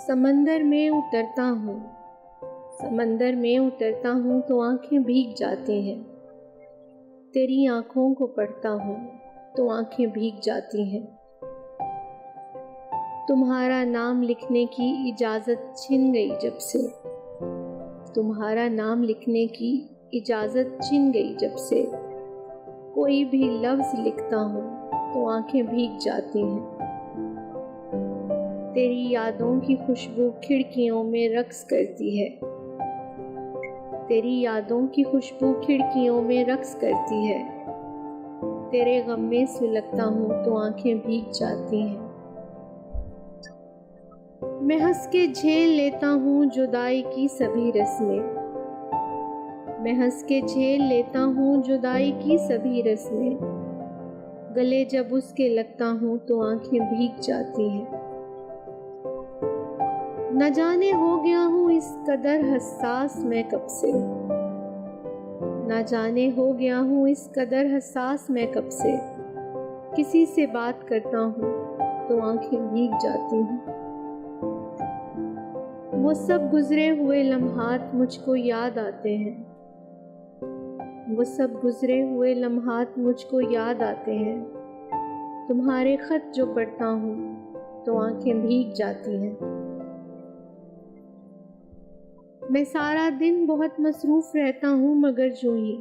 समंदर में उतरता हूँ तो आंखें भीग जाती हैं। तेरी आंखों को पढ़ता हूँ तो आंखें भीग जाती हैं। तुम्हारा नाम लिखने की इजाज़त छिन गई जब से, तुम्हारा नाम लिखने की इजाज़त छिन गई जब से। कोई भी लफ्ज़ लिखता हूँ तो आंखें भीग जाती हैं। तेरी यादों की खुशबू खिड़कियों में रक्स करती है, तेरी यादों की खुशबू खिड़कियों में रक्स करती है। तेरे गम में सुलगता हूँ तो आंखें भीग जाती हैं। मैं हंस के झेल लेता हूँ जुदाई की सभी रस्में, मैं हंस के झेल लेता हूँ जुदाई की सभी रस्में। गले जब उसके लगता हूँ तो आंखें भीग जाती हैं। न जाने हो गया हूँ इस कदर हसास मैं कब से, न जाने हो गया हूँ इस कदर हसास मैं कब से। किसी से बात करता हूँ तो आंखें भीग जाती हैं। वो सब गुजरे हुए लम्हात मुझको याद आते हैं, वो सब गुजरे हुए लम्हात मुझको याद आते हैं। तुम्हारे खत जो पढ़ता हूँ तो आंखें भीग जाती हैं। मैं सारा दिन बहुत मसरूफ रहता हूँ मगर यूं ही,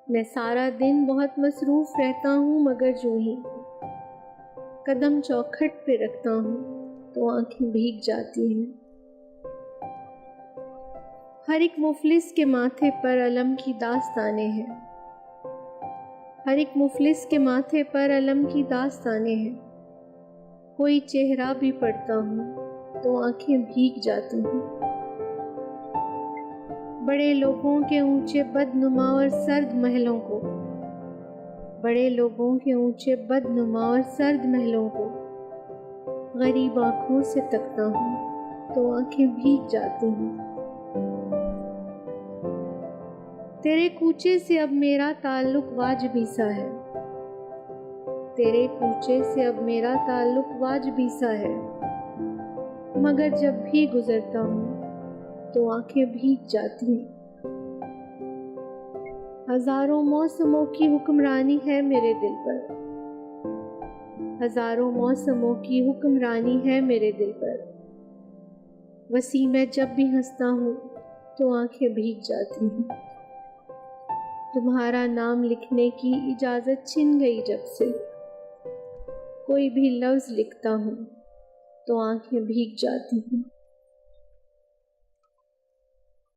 मैं सारा दिन बहुत मसरूफ रहता हूँ मगर यूं ही। कदम चौखट पे रखता हूँ तो आंखें भीग जाती हैं। हर एक मुफलिस के माथे पर अलम की दास्तानें हैं, हर एक मुफलिस के माथे पर अलम की दास्तानें हैं। कोई चेहरा भी पढ़ता हूँ तो आंखें भीग जाती हैं। बड़े लोगों के ऊंचे बदनुमा और सर्द महलों को, बड़े लोगों के ऊंचे बदनुमा और सर्द महलों को गरीब आंखों से तकता हूँ तो आंखें भीग जाती हैं। तेरे कूचे से अब मेरा ताल्लुक वाजिबी सा है, तेरे कूचे से अब मेरा ताल्लुक वाजिबी सा है। मगर जब भी गुजरता हूँ तो आंखें भीग जाती हैं। हजारों मौसमों की हुक्मरानी है मेरे दिल पर, हजारों मौसमों की हुक्मरानी है मेरे दिल पर। वसी मैं जब भी हंसता हूँ तो आंखें भीग जाती हैं। तुम्हारा नाम लिखने की इजाज़त छिन गई जब से, कोई भी लफ्ज़ लिखता हूँ तो आंखें भीग जाती हैं।